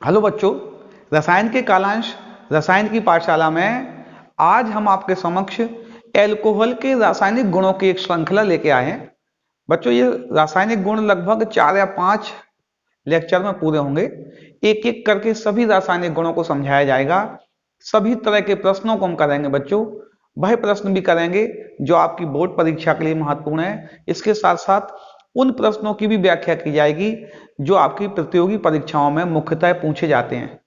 Hello बच्चों, रसायन के कालांश रसायन की पाठशाला में आज हम आपके समक्ष एल्कोहल के रासायनिक गुणों की एक श्रृंखला लेके आए हैं। बच्चों, ये रासायनिक गुण लगभग 4 या 5 लेक्चर में पूरे होंगे। एक एक करके सभी रासायनिक गुणों को समझाया जाएगा। सभी तरह के प्रश्नों को हम करेंगे बच्चों। वह प्रश्न भी करेंगे जो आपकी बोर्ड परीक्षा के लिए महत्वपूर्ण है। इसके साथ साथ उन प्रश्नों की भी व्याख्या की जाएगी जो आपकी प्रतियोगी परीक्षाओं में मुख्यतः पूछे जाते हैं।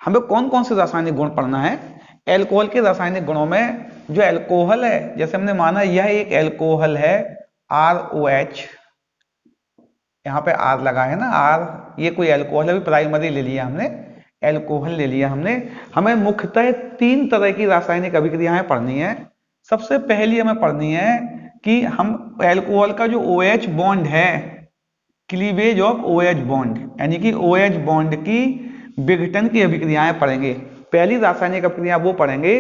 हमें कौन कौन से रासायनिक गुण पढ़ना है? एल्कोहल के रासायनिक गुणों में जो एल्कोहल है, जैसे हमने माना यह एक एल्कोहल है, ROH, यहाँ पे आर लगा है ना, आर, ये कोई एल्कोहल है, प्राइमरी ले लिया हमने, एल्कोहल ले लिया हमने। हमें मुख्यतः 3 तरह की रासायनिक अभिक्रियाएं पढ़नी है। सबसे पहली हमें पढ़नी है कि हम एल्कोहल का जो OH बॉन्ड है, क्लीवेज ऑफ OH बॉन्ड, यानी कि OH बॉन्ड की विघटन की अभिक्रियाएं पढ़ेंगे। पहली रासायनिक अभिक्रिया वो पढ़ेंगे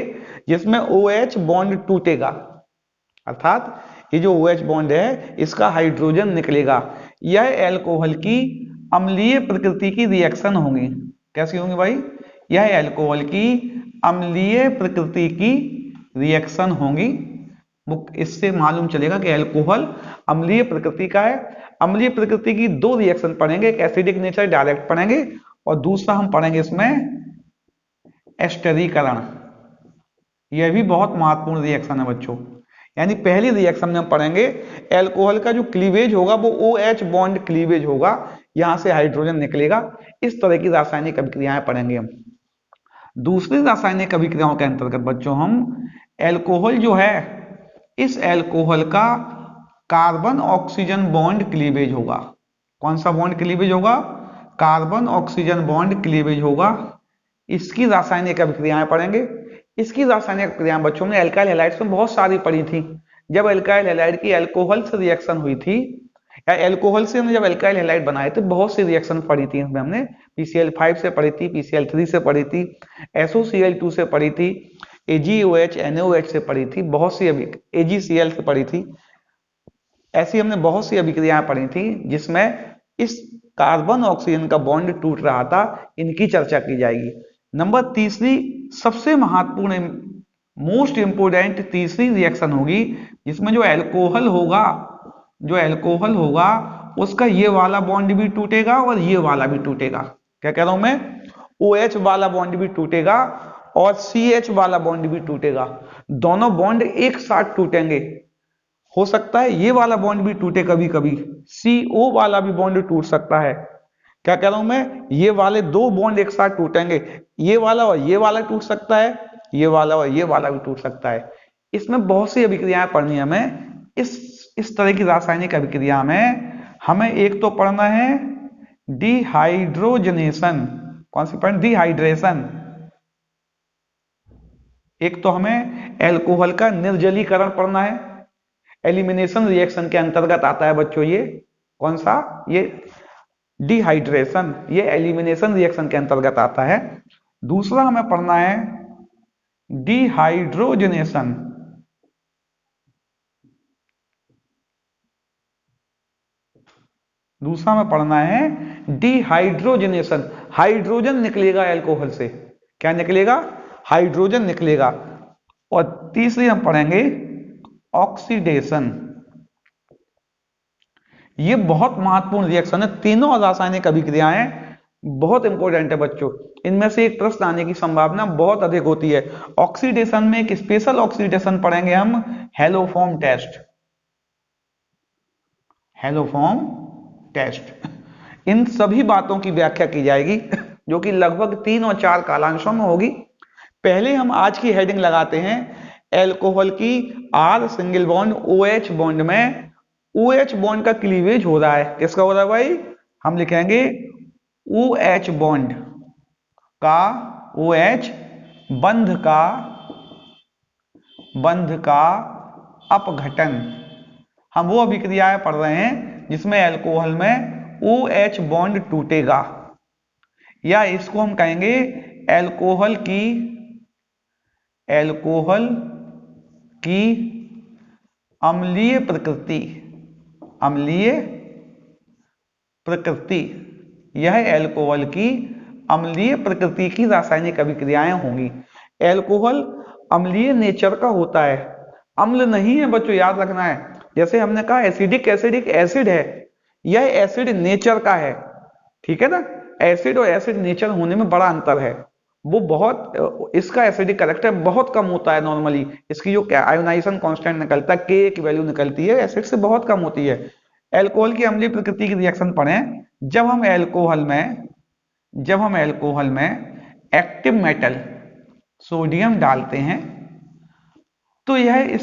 जिसमें OH बॉन्ड टूटेगा, अर्थात ये जो OH बॉन्ड है इसका हाइड्रोजन निकलेगा। यह एल्कोहल की अम्लीय प्रकृति की रिएक्शन होंगी। कैसी होंगी भाई? यह एल्कोहल की अम्लीय प्रकृति की रिएक्शन होंगी। इससे मालूम चलेगा कि एल्कोहल अम्लीय प्रकृति का है। अम्लीय प्रकृति की 2 रिएक्शन पढ़ेंगे, एक एसिडिक नेचर डायरेक्ट पढ़ेंगे और दूसरा हम पढ़ेंगे इसमें एस्टरीकरण। यह भी बहुत महत्वपूर्ण रिएक्शन है बच्चों। यानी पहली रिएक्शन में हम पढ़ेंगे एल्कोहल का जो क्लीवेज होगा वो OH बॉन्ड क्लीवेज होगा, यहां से हाइड्रोजन निकलेगा। इस तरह की रासायनिक अभिक्रियाएं पढ़ेंगे हम। दूसरी रासायनिक अभिक्रियाओं के अंतर्गत बच्चों हम एल्कोहल जो है, इस एल्कोहल का कार्बन ऑक्सीजन बॉन्ड क्लीवेज होगा। कौन सा बॉन्ड क्लीवेज होगा? कार्बन ऑक्सीजन बॉन्ड क्लीवेज होगा। इसकी रासायनिक अभिक्रियाएं पढ़ेंगे। इसकी रासायनिक अभिक्रियाएं बच्चों ने एल्काइल हैलाइड्स में बहुत सारी पढ़ी थी। जब एल्काइल हैलाइड की एल्कोहल से रिएक्शन हुई थी, या एल्कोहल से हमने जब एल्काइल हैलाइड बनाए थे, बहुत सी रिएक्शन पढ़ी थी इसमें हमने। PCl5 से पढ़ी थी, PCl3 से पढ़ी थी, SOCl2 से पढ़ी थी, AgOH NaOH से पढ़ी थी, बहुत सी अभी AgCl से पढ़ी थी। ऐसी हमने बहुत सी अभिक्रियाएं पढ़ी थी जिसमें इस कार्बन ऑक्सीजन का बॉन्ड टूट रहा था। इनकी चर्चा की जाएगी। नंबर तीसरी, सबसे महत्वपूर्ण, मोस्ट इंपोर्टेंट तीसरी रिएक्शन होगी जिसमें जो एल्कोहल होगा उसका ये वाला बॉन्ड भी टूटेगा और ये वाला भी टूटेगा। क्या कह रहा हूं मैं? OH वाला बॉन्ड भी टूटेगा और CH वाला बॉन्ड भी टूटेगा। दोनों बॉन्ड एक साथ टूटेंगे। हो सकता है ये वाला बॉन्ड भी टूटे, कभी कभी CO वाला भी बॉन्ड टूट सकता है। क्या कह रहा हूं मैं? ये वाले 2 बॉन्ड एक साथ टूटेंगे, ये वाला और ये वाला टूट सकता है, ये वाला और ये वाला भी टूट सकता है। इसमें बहुत सी अभिक्रियाएं पढ़नी है हमें। इस तरह की रासायनिक अभिक्रिया में हमें एक तो पढ़ना है डिहाइड्रोजनेशन। कौन सी पढ़ना? डिहाइड्रेशन। एक तो हमें एल्कोहल का निर्जलीकरण पढ़ना है, एलिमिनेशन रिएक्शन के अंतर्गत आता है बच्चों ये। कौन सा? ये डिहाइड्रेशन, ये एलिमिनेशन रिएक्शन के अंतर्गत आता है। दूसरा हमें पढ़ना है डिहाइड्रोजनेशन। दूसरा हमें पढ़ना है डिहाइड्रोजनेशन। हाइड्रोजन निकलेगा एल्कोहल से। क्या निकलेगा? हाइड्रोजन निकलेगा। और तीसरी हम पढ़ेंगे ऑक्सीडेशन। ये बहुत महत्वपूर्ण रिएक्शन है। तीनों रासायनिक अभिक्रियाएं बहुत इंपॉर्टेंट है बच्चों। इनमें से एक प्रश्न आने की संभावना बहुत अधिक होती है। ऑक्सीडेशन में एक स्पेशल ऑक्सीडेशन पढ़ेंगे हम, हेलोफॉर्म टेस्ट। Haloform test. इन सभी बातों की व्याख्या की जाएगी जो कि लगभग 3 और 4 कालांशों में होगी। पहले हम आज की हेडिंग लगाते हैं एल्कोहल की R single bond OH bond में OH बॉन्ड का क्लीवेज हो रहा है। किसका हो रहा है भाई? हम लिखेंगे OH बॉन्ड का, OH बंध का अपघटन। हम वो अभिक्रियाएं पढ़ रहे हैं जिसमें एल्कोहल में OH बॉन्ड टूटेगा, या इसको हम कहेंगे एल्कोहल की अम्लीय प्रकृति। यह एल्कोहल की अम्लीय प्रकृति की रासायनिक अभिक्रियाएं होंगी। एल्कोहल अम्लीय नेचर का होता है, अम्ल नहीं है बच्चों, याद रखना है। जैसे हमने कहा एसिडिक एसिड एक एसिड है, यह एसिड नेचर का है, ठीक है ना। एसिड और एसिड नेचर होने में बड़ा अंतर है। वो बहुत, इसका एसिडिक कैरेक्टर बहुत कम होता है नॉर्मली, इसकी जो आयोनाइजेशन कांस्टेंट निकलता है, के की वैल्यू निकलती है, एसिड से बहुत कम होती है। एल्कोहल की अम्लीय प्रकृति की रिएक्शन पढ़ें। जब हम एल्कोहल में एक्टिव मेटल सोडियम डालते हैं तो यह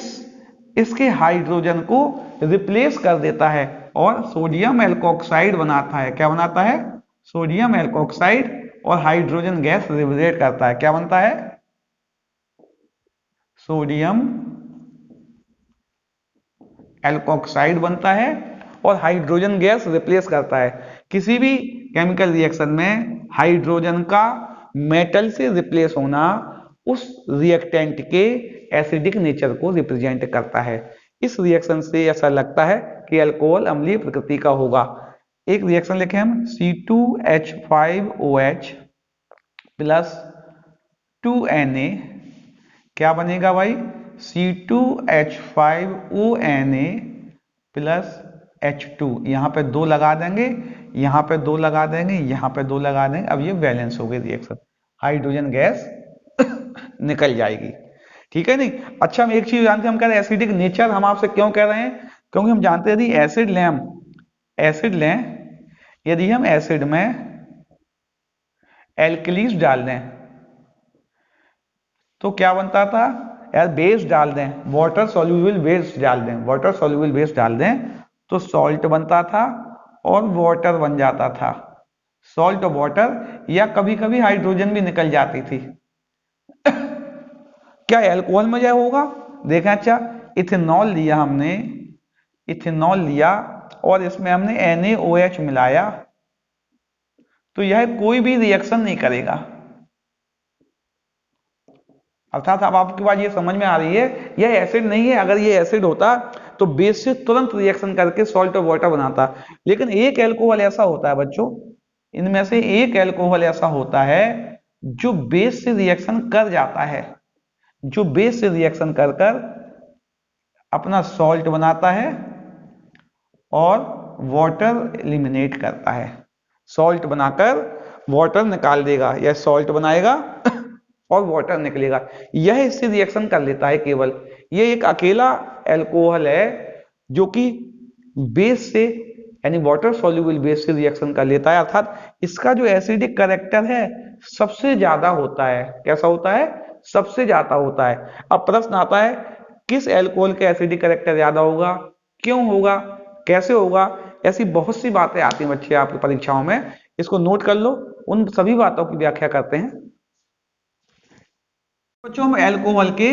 इसके हाइड्रोजन को रिप्लेस कर देता है और सोडियम एल्कोक्साइड बनाता है। क्या बनाता है? सोडियम एल्कोक्साइड, और हाइड्रोजन गैस लिबरेट करता है। क्या बनता है? सोडियम एल्कोक्साइड बनता है और हाइड्रोजन गैस रिप्लेस करता है। किसी भी केमिकल रिएक्शन में हाइड्रोजन का मेटल से रिप्लेस होना उस रिएक्टेंट के एसिडिक नेचर को रिप्रेजेंट करता है। इस रिएक्शन से ऐसा लगता है कि अल्कोहल अम्लीय प्रकृति का होगा। एक रिएक्शन लिखे हम, C2H5OH प्लस 2Na, क्या बनेगा भाई? C2H5ONa प्लस H2, यहाँ पे 2 लगा देंगे, यहाँ पे 2 लगा देंगे, यहाँ पे 2 लगा देंगे। अब ये बैलेंस हो गई रिएक्शन, हाइड्रोजन गैस निकल जाएगी, ठीक है नहीं। अच्छा, हम एक चीज जानते हैं, हम कह रहे हैं एसिडिक नेचर, हम आपसे क्यों कह रहे हैं? क्योंकि हम जानते हैं यदि एसिड लें, यदि हम एसिड में एल्कलीस डाल दें तो क्या बनता था यार? बेस डाल दें, वाटर सॉल्यूबल बेस डाल दें तो सॉल्ट बनता था और वाटर बन जाता था, सॉल्ट और वाटर, या कभी कभी हाइड्रोजन भी निकल जाती थी। क्या एल्कोहल में यह होगा? देखें, अच्छा इथेनॉल लिया और इसमें हमने NaOH मिलाया तो यह कोई भी रिएक्शन नहीं करेगा। अर्थात अब आपकी बात ये समझ में आ रही है, यह एसिड नहीं है। अगर ये एसिड होता तो बेस से तुरंत रिएक्शन करके सॉल्ट और वाटर बनाता। लेकिन एक एल्कोहल ऐसा होता है बच्चों, इनमें से एक एल्कोहल ऐसा होता है जो बेस से रिएक्शन कर जाता है, जो बेस से रिएक्शन कर अपना सॉल्ट बनाता है और वाटर एलिमिनेट करता है। सॉल्ट बनाकर वाटर निकाल देगा, या सॉल्ट बनाएगा और वाटर निकलेगा, यह इससे रिएक्शन कर लेता है केवल। यह एक अकेला एल्कोहल है जो कि बेस से, यानी वाटर सॉल्युबल बेस से रिएक्शन कर लेता है, अर्थात इसका जो एसिडिक कैरेक्टर है सबसे ज्यादा होता है। कैसा होता है? सबसे ज्यादा होता है। अब प्रश्न आता है, किस एल्कोहल का एसिडिक कैरेक्टर ज्यादा होगा, क्यों होगा, कैसे होगा? ऐसी बहुत सी बातें आती हैं बच्चे आपकी परीक्षाओं में, इसको नोट कर लो, उन सभी बातों की व्याख्या करते हैं। बच्चों, हम एल्कोहल के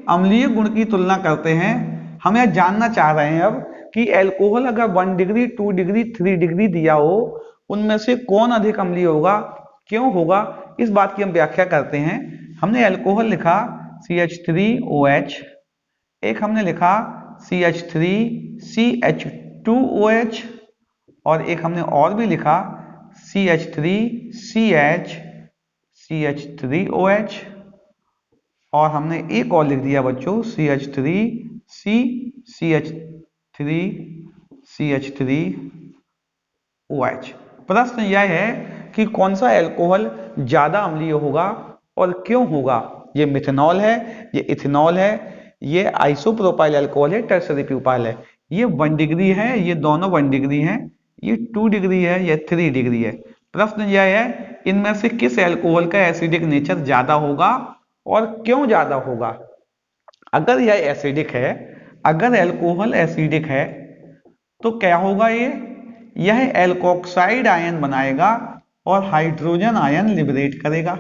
अम्लीय गुण की तुलना करते हैं। हम यह जानना चाह रहे हैं अब कि एल्कोहल अगर 1 डिग्री, 2 डिग्री, 3 डिग्री दिया हो, उनमें से कौन अधिक अम्लीय होगा, क्यों होगा, इस बात की हम व्याख्या करते हैं। हमने एल्कोहल लिखा CH3OH, एक हमने लिखा CH3CH2OH, और एक हमने और भी लिखा CH3CH3OH, और हमने एक और लिख दिया बच्चों CH3CH3OH। प्रश्न यह है कि कौन सा एल्कोहल ज्यादा अम्लीय होगा और क्यों होगा? ये मिथेनॉल है, ये इथेनॉल है, ये आइसोप्रोपाइल अल्कोहल है, टर्सरी प्यूपाइल है। ये 1 डिग्री है, ये दोनों 1 डिग्री हैं, ये 2 डिग्री है, ये 3 डिग्री है। प्रश्न यह है, इनमें से किस एल्कोहल का एसिडिक नेचर ज्यादा होगा और क्यों ज्यादा होगा? अगर यह एसिडिक है, अगर एल्कोहल एसिडिक है तो क्या होगा? यह एल्कोक्साइड आयन बनाएगा और हाइड्रोजन आयन लिबरेट करेगा,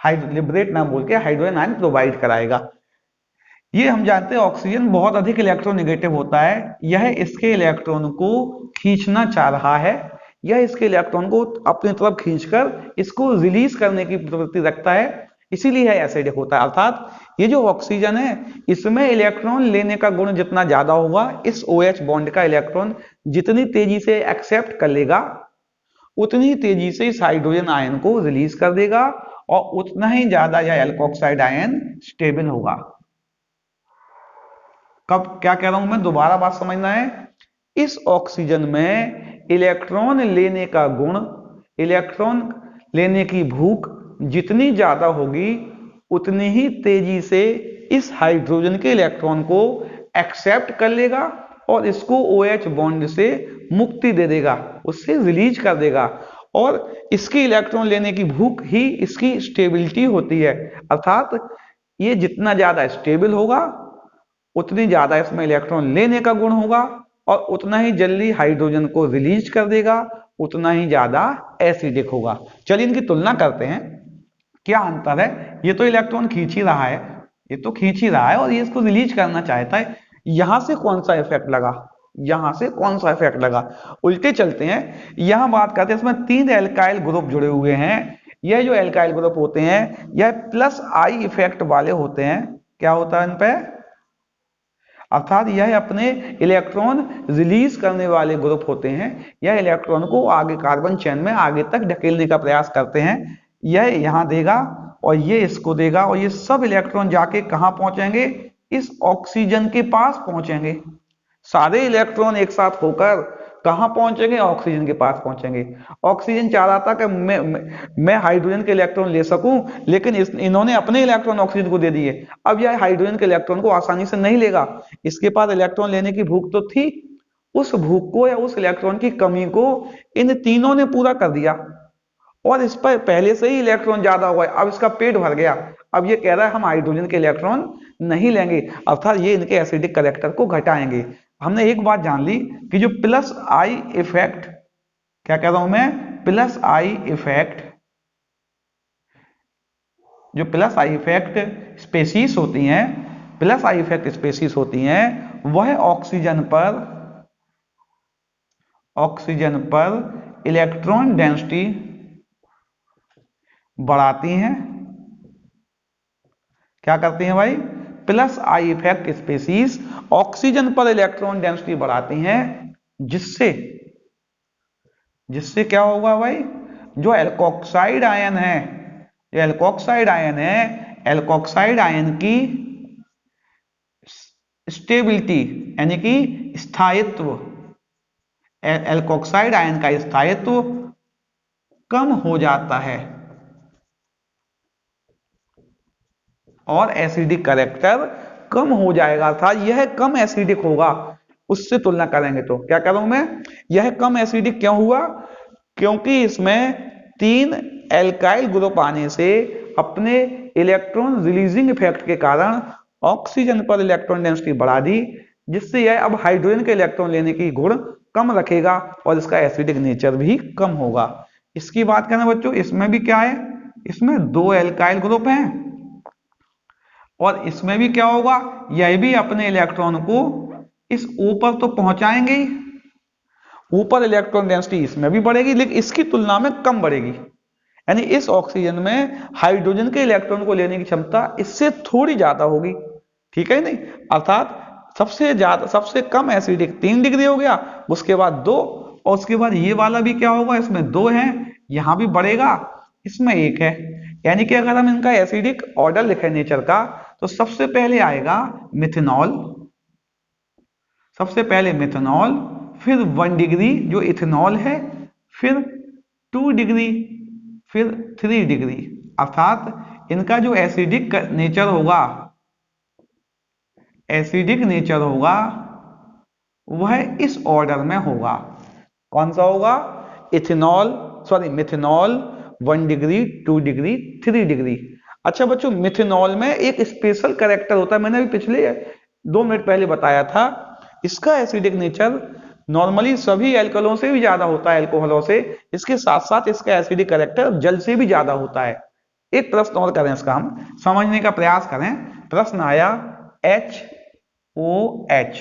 लिबरेट ना बोल के हाइड्रोजन आयन प्रोवाइड कराएगा। ये हम जानते हैं ऑक्सीजन बहुत अधिक इलेक्ट्रोनेगेटिव होता है, यह इसके इलेक्ट्रॉन को खींचना चाह रहा है, यह इसके इलेक्ट्रॉन को अपनी तरफ खींचकर इसको रिलीज करने की प्रवृत्ति रखता है, इसीलिए यह एसिडिक होता है। अर्थात ये जो ऑक्सीजन है इसमें इलेक्ट्रॉन लेने का गुण जितना ज्यादा होगा, इस OH बॉन्ड का इलेक्ट्रॉन जितनी तेजी से एक्सेप्ट कर लेगा उतनी तेजी से इस हाइड्रोजन आयन को रिलीज कर देगा और उतना ही ज्यादा यह एल्कोक्साइड आयन स्टेबल होगा। कब क्या कह रहा हूं मैं, दोबारा बात समझना है। इस ऑक्सीजन में इलेक्ट्रॉन लेने का गुण, इलेक्ट्रॉन लेने की भूख जितनी ज्यादा होगी उतनी ही तेजी से इस हाइड्रोजन के इलेक्ट्रॉन को एक्सेप्ट कर लेगा और इसको OH बॉन्ड से मुक्ति दे देगा, उससे रिलीज कर देगा। और इसकी इलेक्ट्रॉन लेने की भूख ही इसकी स्टेबिलिटी होती है। अर्थात ये जितना ज्यादा स्टेबल होगा उतनी ज्यादा इसमें इलेक्ट्रॉन लेने का गुण होगा और उतना ही जल्दी हाइड्रोजन को रिलीज कर देगा, उतना ही ज्यादा एसिडिक होगा। चलिए इनकी तुलना करते हैं, क्या अंतर है। ये तो इलेक्ट्रॉन खींच ही रहा है, ये तो खींच ही रहा है और ये इसको रिलीज करना चाहता है। यहां से कौन सा इफेक्ट लगा, यहां से कौन सा इफेक्ट लगा। उल्टे चलते हैं, यहां बात करते हैं इसमें 3 एल्काइल ग्रुप जुड़े हुए हैं। यह जो एल्काइल ग्रुप होते हैं यह प्लस आई इफेक्ट वाले होते हैं। क्या होता है इन पे, अर्थात यह अपने इलेक्ट्रॉन रिलीज करने वाले ग्रुप होते हैं। यह इलेक्ट्रॉन को आगे कार्बन चेन में आगे तक ढकेलने का प्रयास करते हैं। यह यहां देगा और ये इसको देगा और ये सब इलेक्ट्रॉन जाके कहां पहुंचेंगे, इस ऑक्सीजन के पास पहुंचेंगे। सारे इलेक्ट्रॉन एक साथ होकर कहां पहुंचेंगे, ऑक्सीजन के पास पहुंचेंगे। ऑक्सीजन चाह रहा था कि मैं हाइड्रोजन के इलेक्ट्रॉन ले सकूं, लेकिन इन्होंने अपने इलेक्ट्रॉन ऑक्सीजन को दे दिए। अब यह हाइड्रोजन के इलेक्ट्रॉन को आसानी से नहीं लेगा, इसके पास इलेक्ट्रॉन लेने की भूख तो थी, उस भूख को या उस इलेक्ट्रॉन की कमी को इन तीनों ने पूरा कर दिया और इस पर पहले से ही इलेक्ट्रॉन ज्यादा हुआ है। अब इसका पेट भर गया, अब ये कह रहा है हम हाइड्रोजन के इलेक्ट्रॉन नहीं लेंगे, अर्थात ये इनके एसिडिक कैरेक्टर को घटाएंगे। हमने एक बात जान ली कि जो प्लस आई इफेक्ट, क्या कह रहा हूं मैं, प्लस आई इफेक्ट, जो प्लस आई इफेक्ट स्पेसीज होती हैं, प्लस आई इफेक्ट स्पेसीज होती हैं, वह ऑक्सीजन पर इलेक्ट्रॉन डेंसिटी बढ़ाती हैं। क्या करती हैं भाई, plus I effect species oxygen पर इलेक्ट्रॉन डेंसिटी बढ़ाती हैं, जिससे क्या होगा भाई, जो एल्कोक्साइड आयन है, जो एल्कोक्साइड आयन है, एल्कोक्साइड आयन की स्टेबिलिटी यानी कि स्थायित्व, एल्कोक्साइड आयन का स्थायित्व कम हो जाता है और एसिडिक कैरेक्टर कम हो जाएगा था। यह कम एसिडिक होगा, उससे तुलना करेंगे तो क्या कह रहा हूं मैं, यह कम एसिडिक क्यों हुआ, क्योंकि इसमें 3 एल्काइल ग्रुप आने से अपने इलेक्ट्रॉन रिलीजिंग इफेक्ट के कारण ऑक्सीजन पर इलेक्ट्रॉन डेंसिटी बढ़ा दी, जिससे यह अब हाइड्रोजन के इलेक्ट्रॉन लेने की गुण कम रखेगा और इसका एसिडिक नेचर भी कम होगा। इसकी बात करें बच्चों, इसमें भी क्या है, इसमें 2 एल्काइल ग्रुप हैं और इसमें भी क्या होगा, यह भी अपने इलेक्ट्रॉन को इस ऊपर तो पहुंचाएंगे ही, ऊपर इलेक्ट्रॉन डेंसिटी इसमें भी बढ़ेगी लेकिन इसकी तुलना में कम बढ़ेगी। यानी इस ऑक्सीजन में हाइड्रोजन के इलेक्ट्रॉन को लेने की क्षमता इससे थोड़ी ज्यादा होगी, ठीक है नहीं। अर्थात सबसे कम एसिडिक 3 डिग्री हो गया, उसके बाद 2 और उसके बाद ये वाला भी क्या होगा, इसमें 2 है, यहां भी बढ़ेगा, इसमें 1 है। यानी कि अगर हम इनका एसिडिक ऑर्डर लिखें नेचर का, तो सबसे पहले आएगा मिथेनॉल, सबसे पहले मिथेनॉल, फिर 1 डिग्री जो इथेनॉल है, फिर 2 डिग्री, फिर 3 डिग्री। अर्थात इनका जो एसिडिक नेचर होगा, एसिडिक नेचर होगा वह इस ऑर्डर में होगा। कौन सा होगा, मिथेनॉल 1 डिग्री, 2 डिग्री, 3 डिग्री। अच्छा बच्चों, मिथेनॉल में एक स्पेशल कैरेक्टर होता है, मैंने अभी पिछले 2 मिनट पहले बताया था। इसका एसिडिक नेचर नॉर्मली सभी एल्कोहलों से भी ज्यादा होता है, एल्कोहलों से। इसके साथ साथ इसका एसिडिक कैरेक्टर जल से भी ज्यादा होता है। एक प्रश्न और करें, इसका हम समझने का प्रयास करें। प्रश्न आया HOH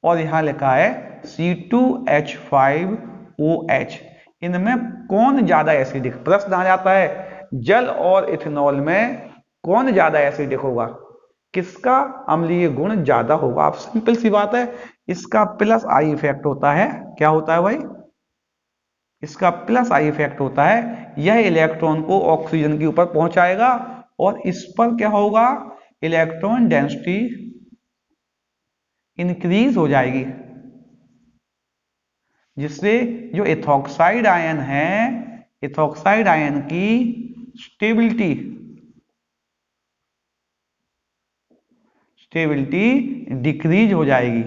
और यहां लिखा है C2H5OH, इनमें कौन ज्यादा एसिडिक, प्रश्न आ जाता है जल और इथेनॉल में कौन ज्यादा एसिडिक होगा, किसका अम्लीय गुण ज्यादा होगा। आप सिंपल सी बात है, इसका प्लस आई इफेक्ट होता है। क्या होता है भाई, इसका प्लस आई इफेक्ट होता है, यह इलेक्ट्रॉन को ऑक्सीजन के ऊपर पहुंचाएगा और इस पर क्या होगा, इलेक्ट्रॉन डेंसिटी इंक्रीज हो जाएगी, जिससे जो इथॉक्साइड आयन है, इथॉक्साइड आयन की स्टेबिलिटी डिक्रीज हो जाएगी।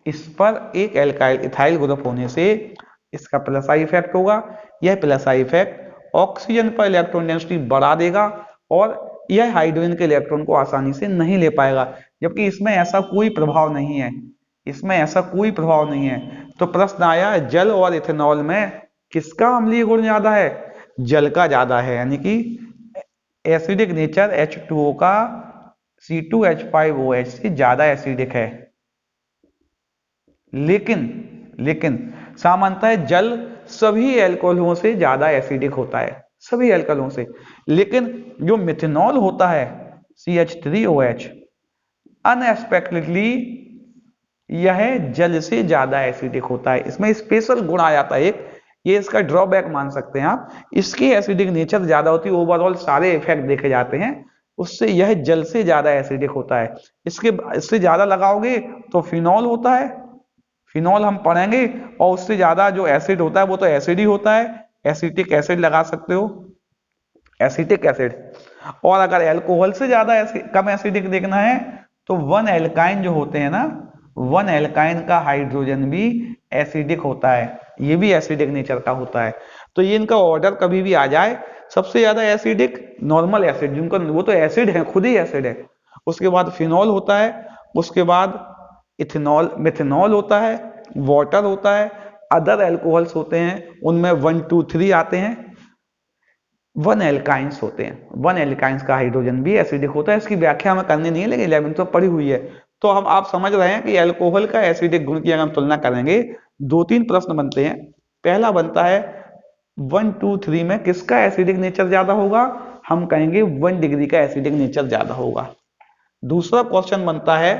इस पर एक एल्काइल इथाइल ग्रुप होने से इसका प्लस आई इफेक्ट होगा। यह प्लस आई इफेक्ट ऑक्सीजन पर इलेक्ट्रॉन डेंसिटी बढ़ा देगा और यह हाइड्रोजन के इलेक्ट्रॉन को आसानी से नहीं ले पाएगा, जबकि इसमें ऐसा कोई प्रभाव नहीं है, इसमें ऐसा कोई प्रभाव नहीं है। तो प्रश्न आया जल और इथेनॉल में किसका अम्लीय गुण ज्यादा है, जल का ज्यादा है, यानी कि एसिडिक नेचर H2O का C2H5OH से ज्यादा एसिडिक है। लेकिन सामान्यतः जल सभी एल्कोहलों से ज्यादा एसिडिक होता है, सभी एल्कोहलों से। लेकिन जो मिथेनॉल होता है CH3OH, अनएक्सपेक्टेडली यह जल से ज्यादा एसिडिक होता है। इसमें स्पेशल गुण आ जाता है एक, ये इसका ड्रॉबैक मान सकते हैं आप। इसकी एसिडिक नेचर ज्यादा होती है, ओवरऑल सारे इफेक्ट देखे जाते हैं, उससे यह जल से ज्यादा एसिडिक होता है। इससे ज्यादा लगाओगे तो फिनॉल होता है, फिनॉल हम पढ़ेंगे, और उससे ज्यादा जो एसिड होता है वो तो एसिड ही होता है, एसिटिक एसिड लगा सकते हो, एसिटिक एसिड। और अगर एल्कोहल से ज्यादा कम एसिडिक देखना है तो वन एल्काइन जो होते हैं ना, वन एल्काइन का हाइड्रोजन भी एसिडिक होता है, ये भी एसिडिक नेचर का होता है। तो ये इनका ऑर्डर कभी भी आ जाए, सबसे ज्यादा एसिडिक नॉर्मल एसिड, जिनका वो तो एसिड है, खुद ही एसिड है, उसके बाद फिनॉल होता है, उसके बाद इथेनॉल मिथेनॉल होता है, वाटर होता है, अदर एल्कोहल्स होते हैं, उनमें 1 2 3 आते हैं, वन एल्काइंस होते हैं। वन एल्काइंस का हाइड्रोजन भी एसिडिक होता है। इसकी व्याख्या हमें करनी नहीं है, लेकिन 11th में पढ़ी हुई है। तो हम आप समझ रहे हैं कि एल्कोहल का एसिडिक गुण की अगर हम तुलना करेंगे, 2-3 प्रश्न बनते हैं। पहला बनता है 1 2 3 में किसका एसिडिक नेचर ज्यादा होगा, हम कहेंगे 1 डिग्री का एसिडिक नेचर ज्यादा होगा। दूसरा क्वेश्चन बनता है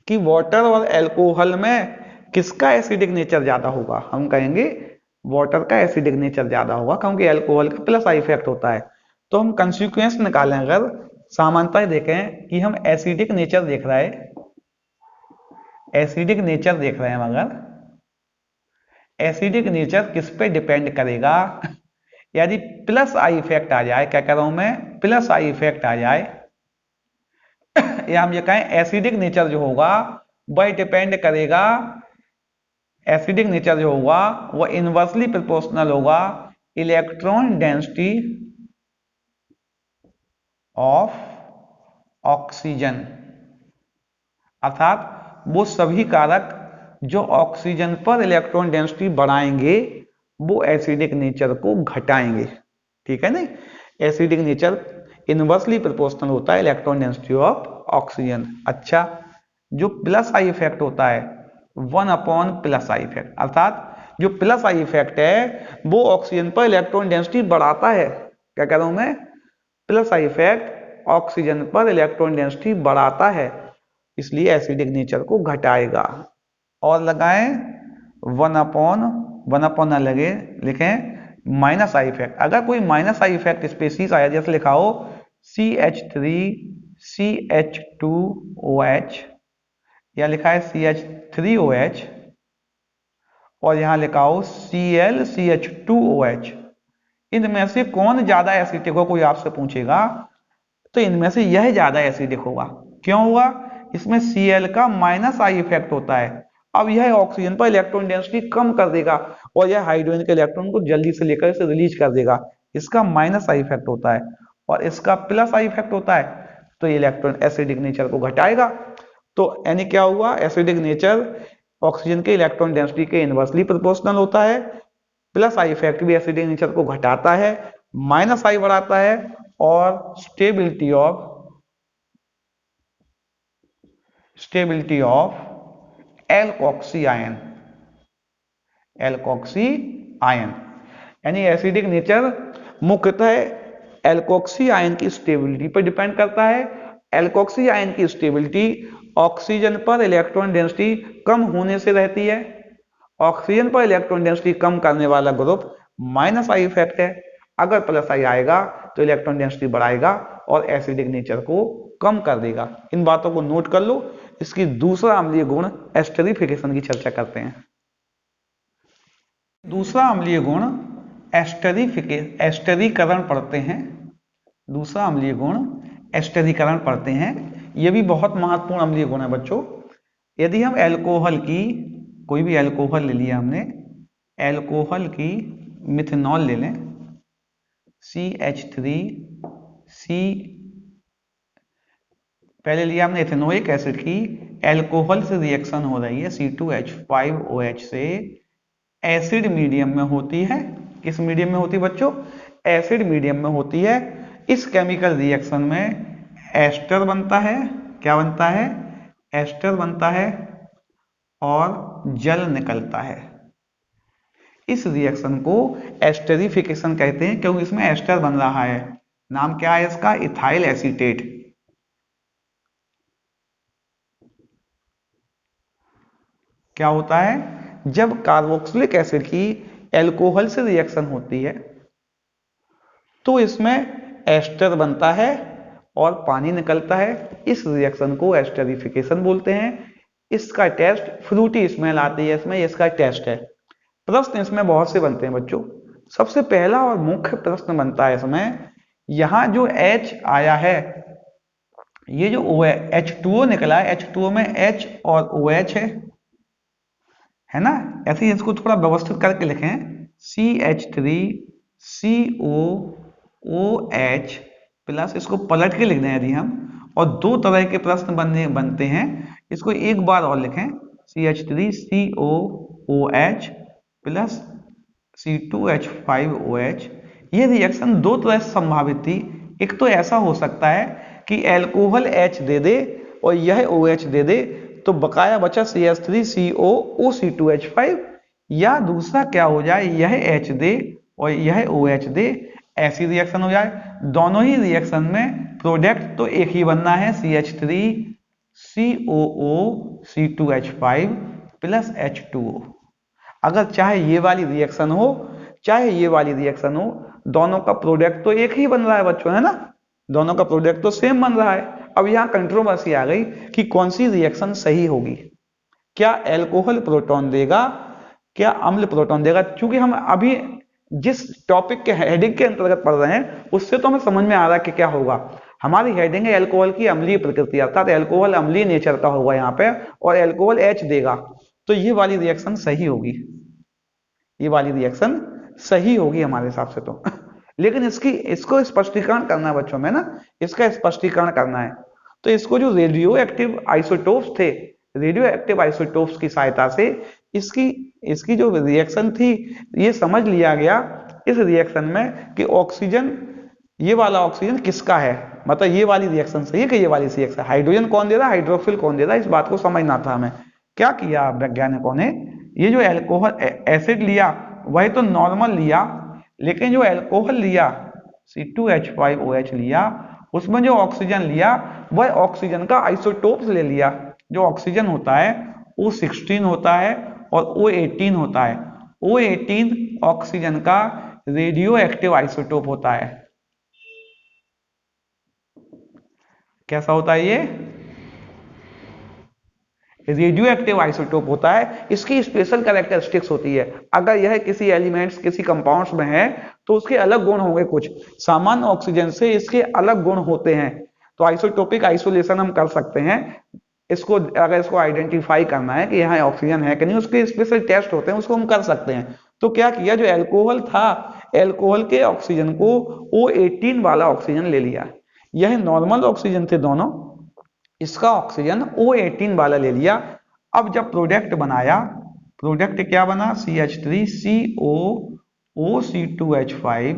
कि वाटर और एल्कोहल में किसका एसिडिक नेचर ज्यादा होगा, हम कहेंगे वाटर का एसिडिक नेचर ज्यादा होगा, क्योंकि एल्कोहल का प्लस आई इफेक्ट होता है। तो हम कंसिक्वेंस निकालें, अगर सामान्यतः देखें कि हम एसिडिक नेचर देख रहे हैं, एसिडिक नेचर देख रहे हैं, मगर एसिडिक नेचर किस पे डिपेंड करेगा, यदि प्लस आई इफेक्ट आ जाए, क्या कह रहा हूं मैं, प्लस आई इफेक्ट आ जाए, या हम ये कहें एसिडिक नेचर जो होगा वह डिपेंड करेगा, एसिडिक नेचर जो होगा वह इनवर्सली प्रोपोर्शनल होगा इलेक्ट्रॉन डेंसिटी ऑफ ऑक्सीजन, अर्थात वो सभी कारक जो ऑक्सीजन पर इलेक्ट्रॉन डेंसिटी बढ़ाएंगे वो एसिडिक नेचर को घटाएंगे, ठीक है नहीं। एसिडिक नेचर इनवर्सली प्रोपोर्शनल होता है इलेक्ट्रॉन डेंसिटी ऑफ ऑक्सीजन। अच्छा, जो प्लस आई इफेक्ट होता है 1 अपॉन प्लस आई इफेक्ट, अर्थात जो प्लस आई इफेक्ट है वो ऑक्सीजन पर इलेक्ट्रॉन डेंसिटी बढ़ाता है। क्या कह रहा हूं मैं, प्लस आई इफेक्ट ऑक्सीजन पर इलेक्ट्रॉन डेंसिटी बढ़ाता है, इसलिए एसिडिक नेचर को घटाएगा। और लगाएं 1 अपॉन न लगे, लिखें माइनस आई इफेक्ट। अगर कोई माइनस आई इफेक्ट स्पेसीज आया, जैसे लिखा हो CH3CH2OH, या लिखा है CH3OH, और यहां लिखा हो ClCH2OH, इनमें से कौन ज्यादा एसिडिक होगा, कोई आपसे पूछेगा तो इनमें से यह ज्यादा एसिडिक होगा। क्यों होगा, इसमें Cl का माइनस आई इफेक्ट होता है। अब यह ऑक्सीजन पर इलेक्ट्रॉन डेंसिटी कम कर देगा और यह हाइड्रोजन के इलेक्ट्रॉन को जल्दी से लेकर इसे रिलीज कर देगा, इसका माइनस आई इफेक्ट होता है। और इसका प्लस आई इफेक्ट होता है, तो ये इलेक्ट्रॉन एसिडिक नेचर को घटाएगा। तो यानी क्या हुआ, एसिडिक नेचर ऑक्सीजन के इलेक्ट्रॉन डेंसिटी के इनवर्सली प्रोपोर्शनल होता है, प्लस आई इफेक्ट भी एसिडिक नेचर को घटाता है, माइनस आई बढ़ाता है, और स्टेबिलिटी ऑफ एल्कोक्सी आयन, यानी एसिडिक नेचर मुख्यतः एल्कोक्सी आयन की स्टेबिलिटी पर डिपेंड करता है। एल्कोक्सी आयन की स्टेबिलिटी ऑक्सीजन पर इलेक्ट्रॉन डेंसिटी कम होने से रहती है, ऑक्सीजन पर इलेक्ट्रॉन डेंसिटी कम करने वाला ग्रुप माइनस आई इफेक्ट है, अगर प्लस आई आएगा तो इलेक्ट्रॉन डेंसिटी बढ़ाएगा और एसिडिक नेचर को कम कर देगा। इन बातों को नोट कर लो। इसकी दूसरा अम्लीय गुण एस्टरिफिकेशन की चर्चा करते हैं। दूसरा अम्लीय गुण एस्टरीकरण पढ़ते हैं। दूसरा अम्लीय गुण एस्टरीकरण पढ़ते हैं। यह भी बहुत महत्वपूर्ण अम्लीय गुण है बच्चों। यदि हम एल्कोहल की, कोई भी एल्कोहल ले लिया हमने, एल्कोहल की मिथेनॉल ले लें, CH3C, पहले लिया हमने इथेनोइक एसिड की, एल्कोहल से रिएक्शन हो रही है C2H5OH से, एसिड मीडियम में होती है। किस मीडियम में होती है बच्चों? एसिड मीडियम में होती है। इस केमिकल रिएक्शन में एस्टर बनता है। क्या बनता है? एस्टर बनता है और जल निकलता है। इस रिएक्शन को एस्टरीफिकेशन कहते हैं क्योंकि इसमें एस्टर बन रहा है। नाम क्या है इसका? Ethyl acetate. क्या होता है? जब कार्बोक्सिलिक एसिड की एल्कोहल से रिएक्शन होती है तो इसमें एस्टर बनता है और पानी निकलता है। इस रिएक्शन को एस्टरीफिकेशन बोलते हैं। इसका टेस्ट, फ्रूटी स्मेल आती है इसमें, इसका टेस्ट है। प्रश्न इसमें बहुत से बनते हैं बच्चों। सबसे पहला और मुख्य प्रश्न बनता है इसमें, यहां जो H आया है, ये जो H2O निकला है, H2O में H और OH है ना? ऐसे ही इसको थोड़ा व्यवस्थित करके लिखें, CH3COOH प्लस, इसको पलट के लिख दें यदि हम, और दो तरह के प्रश्न बनते हैं। इसको एक बार और लिखें, CH3COOH प्लस C2H5OH। ये रिएक्शन दो तरह से संभावित थी। एक तो ऐसा हो सकता है कि एल्कोहल H दे दे और यह OH दे दे, तो बकाया बचा CH3COO-C2H5, या दूसरा क्या हो जाए, यह H दे और यह OH दे, ऐसी रिएक्शन हो जाए। दोनों ही रिएक्शन में प्रोडक्ट तो एक ही बनना है, CH3COO-C2H5 प्लस H2O। अगर चाहे ये वाली रिएक्शन हो चाहे ये वाली रिएक्शन हो, दोनों का प्रोडक्ट तो एक ही बन रहा है बच्चों, है ना? दोनों का प्रोडक्ट तो सेम बन रहा है। अब यहां कंट्रोवर्सी आ गई कि कौन सी रिएक्शन सही होगी। क्या एल्कोहल प्रोटॉन देगा, क्या अम्ल प्रोटॉन देगा? क्योंकि हम अभी जिस टॉपिक के हेडिंग के अंतर्गत पढ़ रहे हैं उससे तो हमें समझ में आ रहा है कि क्या होगा। हमारी हेडिंग है एल्कोहल की अम्लीय प्रकृति, अर्थात एल्कोहल अम्लीय नेचर का होगा यहाँ पे, और एल्कोहल H देगा, तो ये वाली रिएक्शन सही होगी। ये वाली रिएक्शन सही होगी हमारे हिसाब से तो। लेकिन इसको स्पष्टीकरण करना है बच्चों में ना, इसका स्पष्टीकरण करना है। तो इसको जो रेडियो एक्टिव आइसोटोप्स थे, रेडियो एक्टिव आइसोटोप्स की सहायता से इसकी जो रिएक्शन थी, ये समझ लिया गया इस रिएक्शन में कि ऑक्सीजन, ये वाला ऑक्सीजन किसका है, मतलब ये वाली रिएक्शन सही है कि ये वाली रिएक्शन, हाइड्रोजन कौन दे रहा है, हाइड्रोक्सिल कौन दे रहा है, इस बात को समझना था हमें। क्या किया वैज्ञानिकों ने, ये जो एल्कोहल एसिड लिया वही तो नॉर्मल लिया, लेकिन जो एल्कोहल लिया C2H5OH लिया, उसमें जो ऑक्सीजन लिया वह ऑक्सीजन का आइसोटोप्स ले लिया। जो ऑक्सीजन होता है O16 होता है और O18 होता है। O18 ऑक्सीजन का रेडियो एक्टिव आइसोटोप होता है। कैसा होता है ये? रेडियो एक्टिव आइसोटोप होता है। इसकी स्पेशल कैरेक्टरिस्टिक्स होती है, अगर यह किसी एलिमेंट्स, किसी कंपाउंड्स में है तो उसके अलग गुण होंगे, कुछ सामान्य ऑक्सीजन से इसके अलग गुण होते हैं। तो आइसोटोपिक आइसोलेशन हम कर सकते हैं इसको, अगर इसको आइडेंटिफाई करना है कि यहाँ ऑक्सीजन है कि नहीं, उसके स्पेशल टेस्ट होते हैं, उसको हम कर सकते हैं। तो क्या किया, जो एल्कोहल था, एल्कोहल के ऑक्सीजन को O18 वाला ऑक्सीजन ले लिया। यह नॉर्मल ऑक्सीजन थे दोनों, इसका ऑक्सीजन O18 वाला ले लिया। अब जब प्रोडक्ट बनाया, प्रोडक्ट क्या बना, CH3COOC2H5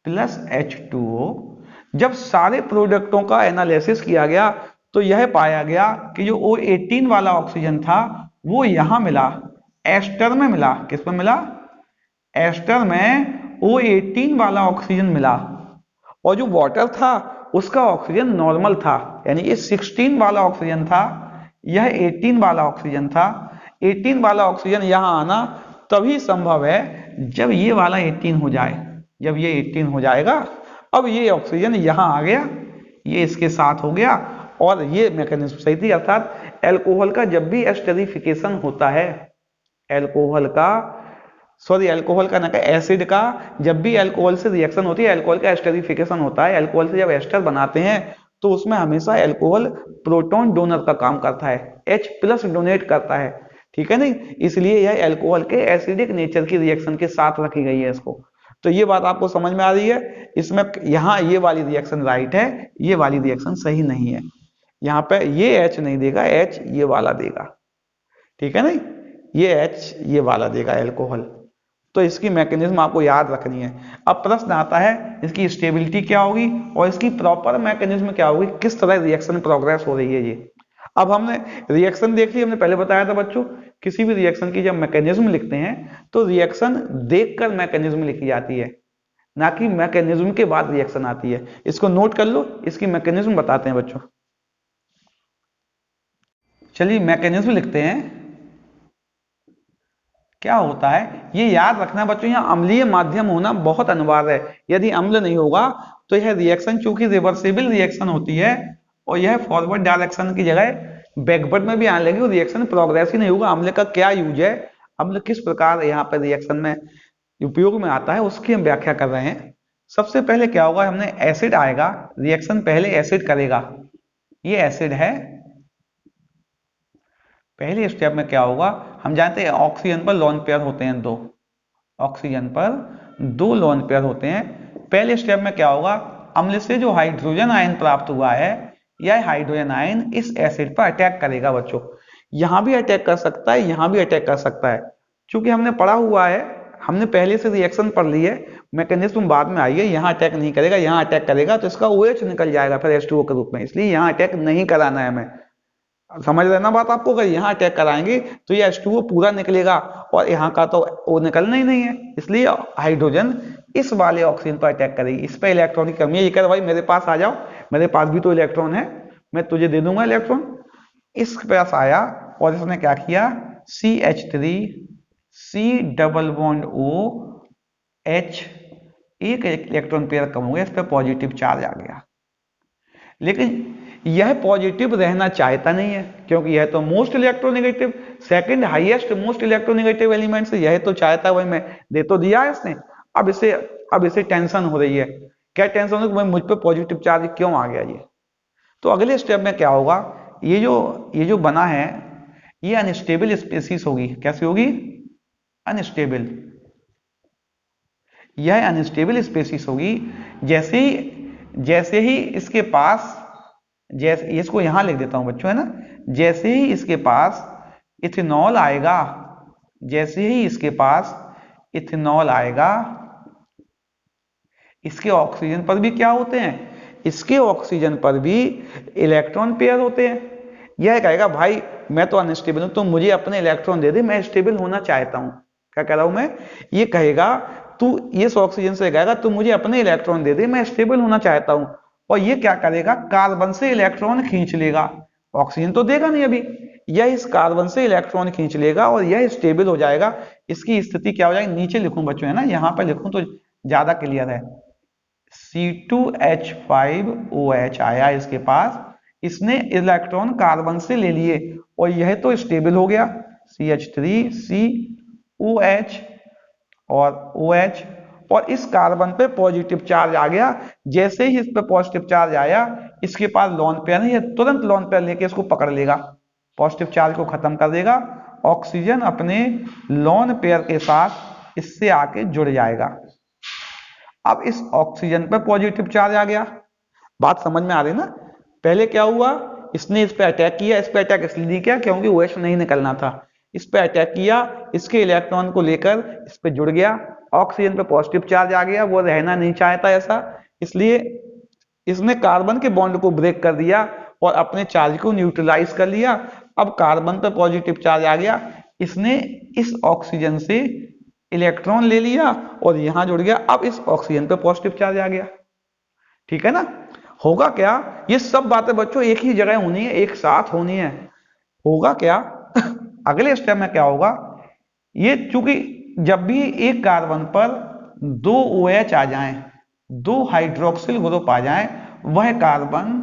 प्लस H2O। जब सारे प्रोडक्टों का एनालिसिस किया गया तो यह पाया गया कि जो O18 वाला ऑक्सीजन था वो यहां मिला, एस्टर में मिला। किस में मिला? एस्टर में O18 वाला ऑक्सीजन मिला, और जो वाटर था उसका ऑक्सीजन नॉर्मल था। यानी ये 16 वाला ऑक्सीजन था, यह 18 वाला ऑक्सीजन था। 18 वाला ऑक्सीजन यहाँ आना तभी संभव है जब ये वाला 18 हो जाए। जब ये 18 हो जाएगा, अब ये ऑक्सीजन यहाँ आ गया, ये इसके साथ हो गया, और ये मैकेनिज्म सही थी। अर्थात एल्कोहल का जब भी एस्टरिफिकेशन होता है, एल्कोहल का ना, एसिड का जब भी अल्कोहल से रिएक्शन होती है, अल्कोहल का एस्टरिफिकेशन होता है, अल्कोहल से जब एस्टर बनाते हैं तो उसमें हमेशा अल्कोहल प्रोटॉन डोनर का काम करता है, H+ डोनेट करता है, ठीक है नहीं, इसलिए यह अल्कोहल के एसिडिक नेचर की रिएक्शन के साथ रखी गई है इसको। तो ये बात आपको समझ में आ रही है। इसमें यहाँ ये वाली रिएक्शन राइट है, ये वाली रिएक्शन सही नहीं है। यहाँ पे ये H नहीं देगा, H ये वाला देगा, ठीक है नहीं, ये H ये वाला देगा एल्कोहल। तो इसकी मैकेनिज्म आपको याद रखनी है। अब प्रश्न आता है इसकी स्टेबिलिटी क्या होगी और इसकी प्रॉपर मैकेनिज्म क्या होगी, किस तरह रिएक्शन प्रोग्रेस हो रही है ये। अब हमने रिएक्शन देख ली, हमने पहले बताया था बच्चों, किसी भी रिएक्शन की जब मैकेनिज्म लिखते हैं तो रिएक्शन देखकर मैकेनिज्म लिखी जाती है, ना कि मैकेनिज्म के बाद रिएक्शन आती है। इसको नोट कर लो, इसकी मैकेनिज्म बताते हैं बच्चों। चलिए मैकेनिज्म लिखते हैं। क्या होता है ये याद रखना बच्चों, यहाँ अम्लीय माध्यम होना बहुत अनिवार्य है। यदि अम्ल नहीं होगा तो यह रिएक्शन, चूंकि रिवर्सिबल रिएक्शन होती है और यह फॉरवर्ड डायरेक्शन की जगह बैकवर्ड में भी आने लगी और रिएक्शन प्रोग्रेस ही नहीं होगा। अम्ल का क्या यूज है, अम्ल किस प्रकार यहाँ पर रिएक्शन में उपयोग में आता है, उसकी हम व्याख्या कर रहे हैं। सबसे पहले क्या होगा, हमने एसिड आएगा, रिएक्शन पहले एसिड करेगा, ये एसिड है। पहले स्टेप में क्या होगा, हम जानते हैं ऑक्सीजन पर लोन पेयर होते हैं दो, ऑक्सीजन पर दो लोन पेयर होते हैं। पहले स्टेप में क्या होगा, अम्ल से जो हाइड्रोजन आयन प्राप्त हुआ है, यह हाइड्रोजन आयन इस एसिड पर अटैक करेगा बच्चों। यहां भी अटैक कर सकता है, यहां भी अटैक कर सकता है। चूंकि हमने पढ़ा हुआ है, हमने पहले से रिएक्शन पढ़ ली है, मैकेनिज्म बाद में आई है। यहाँ अटैक नहीं करेगा, यहाँ अटैक करेगा तो इसका OH निकल जाएगा फिर H2O के रूप में, इसलिए यहाँ अटैक नहीं कराना है हमें। समझ लेना बात आपको, अगर यहाँ अटैक कराएंगे तो ये H2O पूरा निकलेगा और यहाँ का तो वो निकलना ही नहीं है, इसलिए हाइड्रोजन इस वाले ऑक्सीजन पर अटैक करेगी। इस पर इलेक्ट्रॉन की कमी है, ये कह रहा भाई मेरे पास आ जाओ, मेरे पास भी तो इलेक्ट्रॉन है, मैं तुझे दे दूंगा इलेक्ट्रॉन। इस पास आया और इसने क्या किया, CH3 C double bond OH, एक इलेक्ट्रॉन पेयर कम हो गया, इस पर पॉजिटिव चार्ज आ गया। लेकिन यह पॉजिटिव रहना चाहता नहीं है, क्योंकि यह तो most electronegative, second highest most electronegative element से, यह तो चाहता है भाई मैं दे तो दिया है इसने, अब इसे टेंशन हो रही है। क्या टेंशन हो, मुझ पे पॉजिटिव चार्ज क्यों आ गया ये। तो अगले स्टेप में क्या होगा, ये जो बना है ये अनस्टेबल स्पीसीज होगी। कैसी होगी, अनस्टेबल, यह अनस्टेबल स्पीसीज होगी। जैसे ही इसके पास, जैसे इसको यहां लिख देता हूं बच्चों, है ना, जैसे ही इसके पास इथेनॉल आएगा, जैसे ही इसके पास इथेनॉल आएगा, इसके ऑक्सीजन पर भी क्या होते हैं, इसके ऑक्सीजन पर भी इलेक्ट्रॉन पेयर होते हैं। यह कहेगा भाई मैं तो अनस्टेबल हूं, तो मुझे अपने इलेक्ट्रॉन दे दे, मैं स्टेबल होना चाहता हूं। क्या कह रहा हूं मैं, ये कहेगा तू इस ऑक्सीजन से कहेगा तू मुझे अपने इलेक्ट्रॉन दे दे, मैं स्टेबल होना चाहता हूं। और ये क्या करेगा, कार्बन से इलेक्ट्रॉन खींच लेगा, ऑक्सीजन तो देगा नहीं अभी, यह इस कार्बन से इलेक्ट्रॉन खींच लेगा और यह स्टेबल हो जाएगा। इसकी स्थिति क्या हो जाएगी, नीचे लिखूं बच्चों, है ना, यहां पर लिखूं तो ज्यादा क्लियर है। C2H5OH आया इसके पास, इसने इलेक्ट्रॉन कार्बन से ले लिए और यह तो स्टेबल हो गया, CH3COH और OH, और इस कार्बन पे पॉजिटिव चार्ज आ गया। जैसे ही इस पे पॉजिटिव चार्ज आया, इसके पास लोन पेयर नहीं है, तुरंत लोन पेयर लेके इसको पकड़ लेगा, पॉजिटिव चार्ज को खत्म कर देगा। ऑक्सीजन अपने लोन पेयर के साथ इससे आके जुड़ जाएगा। अब इस ऑक्सीजन पर पॉजिटिव चार्ज आ गया, बात समझ में आ रही ना। पहले क्या हुआ, इसने इस पे अटैक किया, इस पे अटैक इसलिए नहीं किया क्योंकि OH नहीं निकलना था, इस पे अटैक किया, इसके इलेक्ट्रॉन को लेकर इस पे जुड़ गया, ऑक्सीजन पे पॉजिटिव चार्ज आ गया, वो रहना नहीं चाहता ऐसा, इसलिए इसने कार्बन के बॉन्ड को ब्रेक कर दिया और अपने चार्ज को न्यूट्रलाइज कर लिया। अब कार्बन पे पॉजिटिव चार्ज आ गया, इसने इस ऑक्सीजन से इलेक्ट्रॉन ले लिया और यहां जुड़ गया, अब इस ऑक्सीजन पे पॉजिटिव चार्ज आ गया। ठीक है ना, होगा क्या, ये सब बातें बच्चों एक ही जगह होनी है, एक साथ होनी है। होगा क्या अगले स्टेप में क्या होगा, ये चूंकि जब भी एक कार्बन पर 2 OH आ जाएं, 2 हाइड्रोक्सिल ग्रुप आ जाएं, वह कार्बन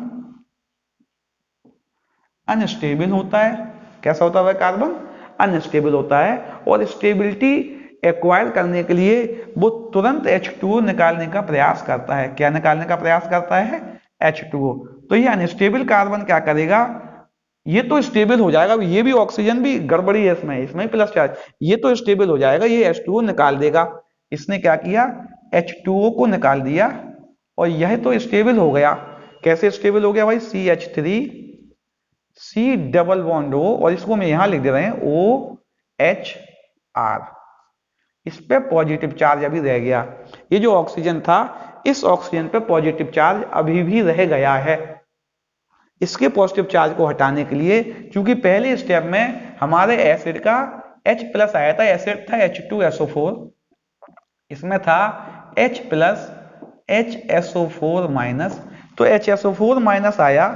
अनस्टेबल होता है। कैसा होता है वह कार्बन? अनस्टेबल होता है। और स्टेबिलिटी एक्वायर करने के लिए वो तुरंत H2O निकालने का प्रयास करता है। क्या निकालने का प्रयास करता है? H2O। तो ये अनस्टेबल कार्बन क्या करेगा, ये तो स्टेबल हो जाएगा, ये भी ऑक्सीजन भी गड़बड़ी है इसमें प्लस चार्ज, ये तो स्टेबल हो जाएगा, ये H2O निकाल देगा। इसने क्या किया, H2O को निकाल दिया और यह तो स्टेबल हो गया। कैसे स्टेबल हो गया भाई? CH3 C double bond O, और इसको मैं यहां लिख दे रहे हैं OHR। इस पे पॉजिटिव चार्ज अभी रह गया। ये जो ऑक्सीजन था, इस ऑक्सीजन पे पॉजिटिव चार्ज अभी भी रह गया है। इसके पॉजिटिव चार्ज को हटाने के लिए, क्योंकि पहले स्टेप में हमारे एसिड का H प्लस आया था, एसिड था H2SO4, इसमें था H प्लस HSO4 माइनस। तो HSO4 माइनस आया,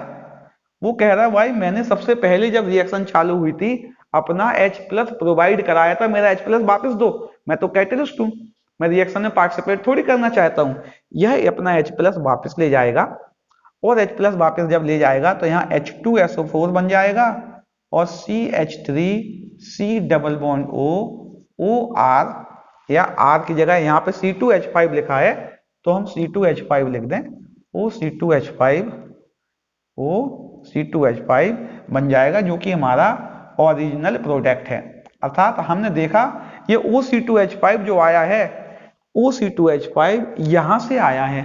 वो कह रहा है भाई मैंने सबसे पहले जब रिएक्शन चालू हुई थी अपना H प्लस प्रोवाइड कराया था, मेरा H प्लस वापस दो, मैं तो कैटलिस्ट हूं, मैं रिएक्शन में पार्टिसिपेट थोड़ी करना चाहता हूं। यह अपना H प्लस वापस ले जाएगा, और H प्लस वापस जब ले जाएगा तो यहाँ H2SO4 बन जाएगा, और CH3 C double bond O OR, या R की जगह यहाँ पे C2H5 लिखा है तो हम C2H5 लिख दें, C2H5 बन जाएगा, जो कि हमारा ओरिजिनल प्रोडक्ट है। अर्थात हमने देखा ये OC2H5 जो आया है, OC2H5 यहां से आया है,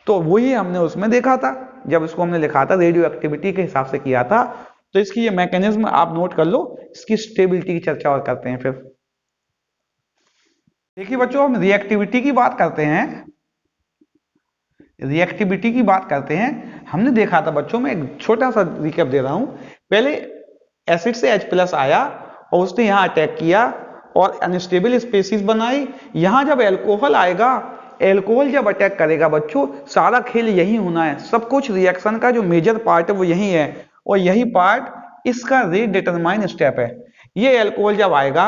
तो वही हमने उसमें देखा था जब इसको हमने लिखा था, रेडियो एक्टिविटी के हिसाब से किया था। तो इसकी ये मैकेनिज्म आप नोट कर लो, इसकी स्टेबिलिटी की चर्चा और करते हैं। फिर देखिए बच्चों, हम रिएक्टिविटी की बात करते हैं, रिएक्टिविटी की बात करते हैं। हमने देखा था बच्चों, में एक छोटा सा रिकैप दे रहा हूं। पहले एसिड से H प्लस आया और उसने यहां अटैक किया और अनस्टेबल स्पीशीज बनाई। यहां जब एल्कोहल आएगा, एल्कोहल जब अटैक करेगा बच्चों, सारा खेल यही होना है, सब कुछ रिएक्शन का जो मेजर पार्ट है वो यही है, और यही पार्ट इसका रेट डिटरमाइन स्टेप है। ये एल्कोहल जब आएगा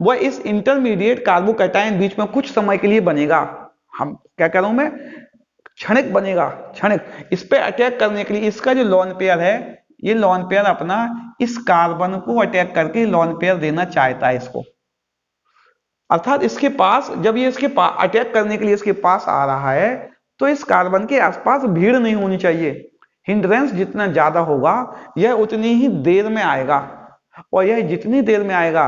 वह इस इंटरमीडिएट कार्बोकैटायन बीच में कुछ समय के लिए बनेगा। हम क्या कह रहा हूं मैं, क्षणिक बनेगा, क्षणिक। इस पे अटैक करने के लिए इसका जो लोन पेयर है, ये लोन पेयर अपना इस कार्बन को अटैक करके लोन पेयर देना चाहता है इसको। अर्थात इसके पास, जब ये इसके पास अटैक करने के लिए इसके पास आ रहा है, तो इस कार्बन के आसपास भीड़ नहीं होनी चाहिए। हिंड्रेंस जितना ज्यादा होगा यह उतनी ही देर में आएगा, और यह जितनी देर में आएगा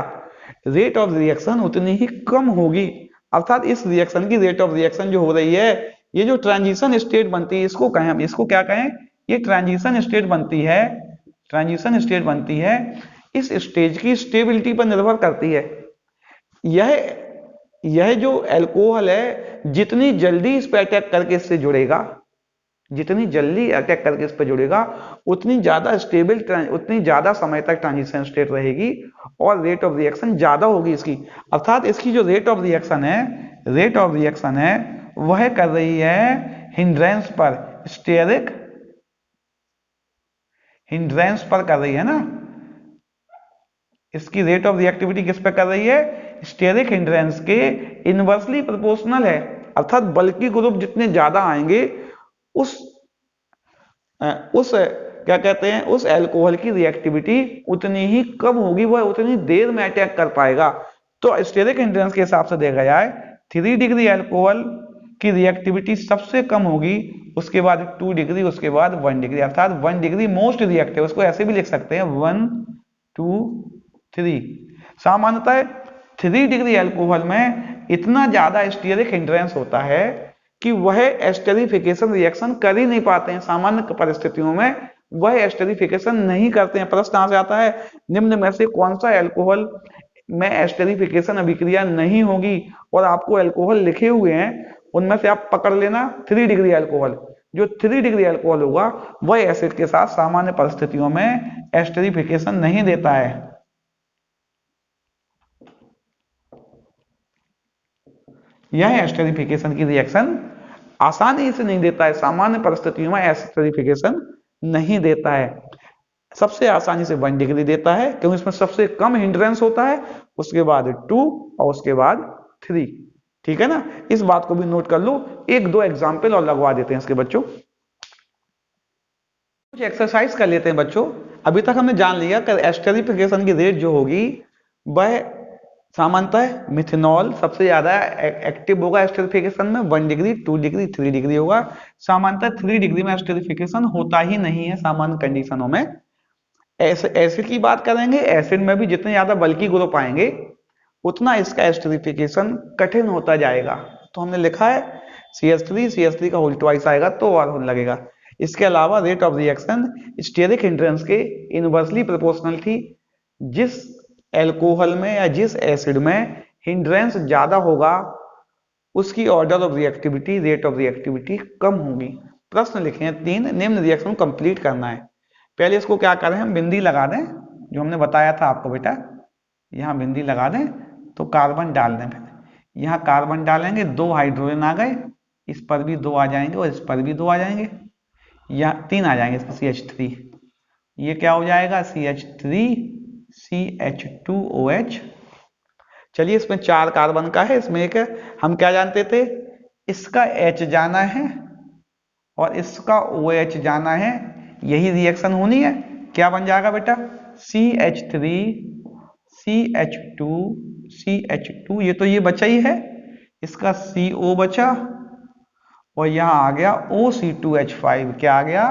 रेट ऑफ रिएक्शन उतनी ही कम होगी। अर्थात इस रिएक्शन की रेट ऑफ रिएक्शन जो हो रही है, ये जो ट्रांजिशन स्टेट बनती है, इसको कहें, हम इसको क्या कहें, ये ट्रांजिशन स्टेट बनती है, ट्रांजिशन स्टेट बनती है। इस स्टेज की स्टेबिलिटी पर निर्भर करती है। यह जो अल्कोहल है, जितनी जल्दी इस पर अटैक करके इससे जुड़ेगा, जितनी जल्दी अटैक करके इस पर जुड़ेगा, उतनी ज्यादा स्टेबल, उतनी ज्यादा समय तक ट्रांजिशन स्टेट रहेगी और रेट ऑफ रिएक्शन ज्यादा होगी इसकी। अर्थात इसकी जो रेट ऑफ रिएक्शन है, रेट ऑफ रिएक्शन है, वह कर रही है हिंड्रेंस पर, स्टेरिक हिंड्रेंस पर कर रही है ना। इसकी रेट ऑफ रिएक्टिविटी किस पे कर रही है? स्टेरिक हिंड्रेंस के इनवर्सली प्रोपोर्शनल है। अर्थात बल्कि ग्रुप जितने ज्यादा आएंगे, उस क्या कहते हैं, उस अल्कोहल की रिएक्टिविटी उतनी ही कम होगी, वह उतनी देर में अटैक कर पाएगा। तो स्टेरिक हिंड्रेंस के हिसाब से देखा जाए, 3 डिग्री अल्कोहल की रिएक्टिविटी सबसे कम होगी, उसके बाद 2 डिग्री, उसके बाद 1 डिग्री। अर्थात 1 डिग्री मोस्ट रिएक्टिव, उसको ऐसे भी लिख सकते हैं 1 2 3। सामान्यतः 3 डिग्री अल्कोहल में इतना ज्यादा स्टेरिक हिंड्रेंस होता है कि वह एस्टेरिफिकेशन रिएक्शन कर ही नहीं पाते हैं। सामान्य परिस्थितियों में वह एस्टेरिफिकेशन नहीं करते हैं। प्रश्न आ जाता है, निम्न में से कौन सा अल्कोहल में एस्टेरिफिकेशन अभिक्रिया नहीं होगी, और आपको अल्कोहल लिखे हुए हैं, उनमें से आप पकड़ लेना 3 डिग्री अल्कोहल। जो 3 डिग्री अल्कोहल होगा वह एसिड के साथ सामान्य परिस्थितियों में एस्टेरिफिकेशन नहीं देता है। यह एस्टेरिफिकेशन की रिएक्शन आसानी से नहीं देता है, सामान्य परिस्थितियों में एस्टेरिफिकेशन नहीं देता है। सबसे आसानी से 1 डिग्री देता है क्योंकि इसमें सबसे कम हिंड्रेंस होता है, उसके बाद 2 और उसके बाद 3। ठीक है ना, इस बात को भी नोट कर लो। एक दो एग्जाम्पल और लगवा देते हैं इसके बच्चों। कुछ एक्सरसाइज कर लेते हैं बच्चों। अभी तक हमने जान लिया कि एस्टरिफिकेशन की रेट जो होगी वह सामान्यतः मिथेनॉल सबसे ज्यादा एक्टिव होगा एस्टरिफिकेशन में, 1 डिग्री 2 डिग्री 3 डिग्री होगा। सामान्यतः 3 डिग्री में एस्टरिफिकेशन होता ही नहीं है सामान्य कंडीशनों में। एसिड की बात करेंगे, एसिड में भी जितने ज्यादा बल्की ग्रुप आएंगे उतना इसका एस्टरिफिकेशन कठिन होता जाएगा। तो हमने लिखा है CH3 का होल ट्वाइस आएगा तो और होने लगेगा। इसके अलावा rate of reaction steric hindrance के इनवर्सली प्रोपोर्शनल थी। जिस एल्कोहल में या जिस एसिड में हिंड्रेंस ज्यादा होगा उसकी order of reactivity, rate of reactivity कम होगी। प्रश्न लिखे हैं 3, निम्न रिएक्शन कंप्लीट करना है। पहले इसको क्या करें, हम बिंदी लगा दें, जो हमने बताया था आपको बेटा, यहाँ बिंदी लगा दें तो कार्बन डाल दें। फिर यहाँ कार्बन डालेंगे, 2 हाइड्रोजन आ गए, इस पर भी 2 आ जाएंगे और इस पर भी 2 आ जाएंगे, यहाँ 3 आ जाएंगे इसमें CH3। ये क्या हो जाएगा CH3 CH2OH। चलिए इसमें 4 कार्बन का है, इसमें एक हम क्या जानते थे, इसका H जाना है और इसका OH जाना है, यही रिएक्शन होनी है। क्या बन जाएगा बेटा CH3 CH2 CH2, ये तो ये बचा ही है, इसका CO बचा और यहां आ गया OC2H5। क्या आ गया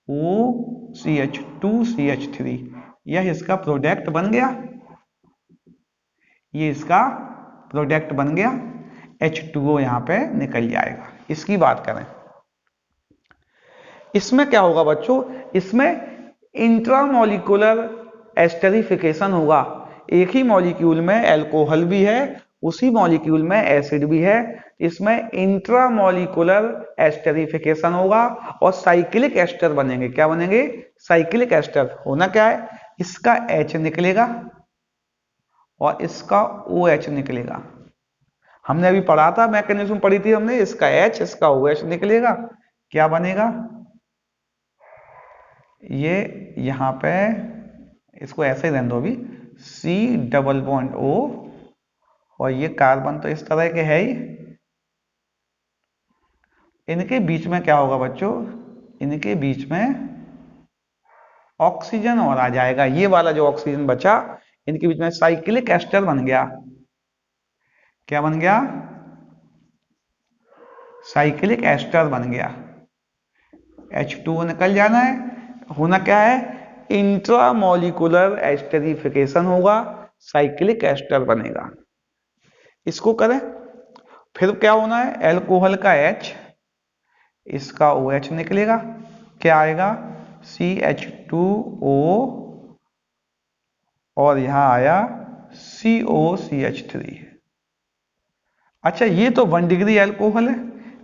OCH2CH3, यह इसका प्रोडक्ट बन गया, ये इसका प्रोडक्ट बन गया। H2O यहां पे निकल जाएगा। इसकी बात करें, इसमें क्या होगा बच्चों, इसमें इंट्रामोलिकुलर एस्टरिफिकेशन होगा। एक ही मॉलिक्यूल में अल्कोहल भी है, उसी मॉलिक्यूल में एसिड भी है, इसमें इंट्रामोलिकुलर एस्टरिफिकेशन होगा और साइक्लिक एस्टर बनेंगे। क्या बनेंगे, साइक्लिक एस्टर। होना क्या है, इसका H निकलेगा और इसका OH निकलेगा। हमने अभी पढ़ा था, मैकेनिज्म पढ़ी थी हमने, इसका H इसका OH निकलेगा। क्या बनेगा, ये यहां पे इसको ऐसे ही रहने दो अभी, C डबल बॉन्ड O, और ये कार्बन तो इस तरह के है ही। इनके बीच में क्या होगा बच्चों, इनके बीच में ऑक्सीजन और आ जाएगा। ये वाला जो ऑक्सीजन बचा, इनके बीच में साइक्लिक एस्टर बन गया। क्या बन गया, साइक्लिक एस्टर बन गया। H2O निकल जाना है। होना क्या है, इंट्रामोलिकुलर एस्टरिफिकेशन होगा, साइक्लिक एस्टर बनेगा। इसको करें, फिर क्या होना है, एल्कोहल का H, इसका OH निकलेगा। क्या आएगा CH2O और यहां आया COCH3। अच्छा, ये तो 1 डिग्री अल्कोहल है,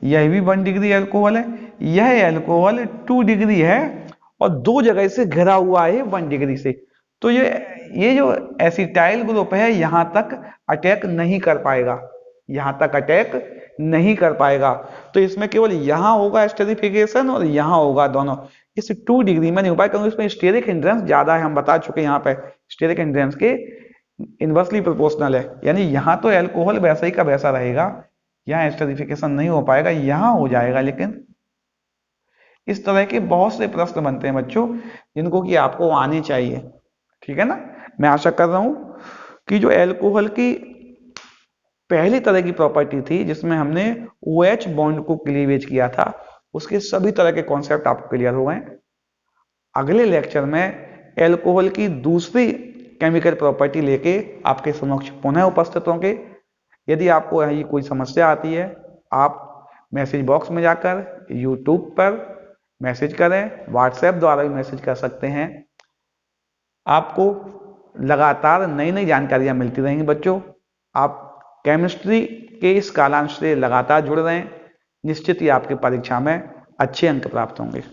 यह भी 1 डिग्री अल्कोहल है। यह अल्कोहल 2 डिग्री है और 2 जगह से घिरा हुआ है 1 डिग्री से। तो ये जो एसिटाइल ग्रुप है यहां तक अटैक नहीं कर पाएगा, यहां तक अटैक नहीं कर पाएगा। तो इसमें केवल यहां होगा एस्टरिफिकेशन और यहां होगा, दोनों। इस 2 डिग्री में नहीं हो पाएगा क्योंकि इसमें स्टेरिक हिंड्रेंस ज्यादा है, हम बता चुके हैं। यहाँ पे स्टेरिक हिंड्रेंस के इनवर्सली प्रोपोर्शनल है, यानी यहां तो एल्कोहल वैसा ही का वैसा रहेगा, यहां एस्टरिफिकेशन नहीं हो पाएगा, यहां हो जाएगा। लेकिन इस तरह के बहुत से प्रश्न बनते हैं बच्चों, जिनको कि आपको आने चाहिए। ठीक है ना, मैं आशा कर रहा हूं कि जो एल्कोहल की पहली तरह की प्रॉपर्टी थी जिसमें हमने OH बॉन्ड को क्लीवेज किया था, उसके सभी तरह के कॉन्सेप्ट आपको क्लियर हो गए। अगले लेक्चर में एल्कोहल की दूसरी केमिकल प्रॉपर्टी लेके आपके समक्ष पुनः उपस्थित होंगे। यदि आपको यही कोई समस्या आती है, आप मैसेज बॉक्स में जाकर यूट्यूब पर मैसेज करें, व्हाट्सएप द्वारा भी मैसेज कर सकते हैं। आपको लगातार नई नई जानकारियां मिलती रहेंगी बच्चों। आप केमिस्ट्री के इस कालांश से लगातार जुड़ रहे हैं, निश्चित ही आपकी परीक्षा में अच्छे अंक प्राप्त होंगे।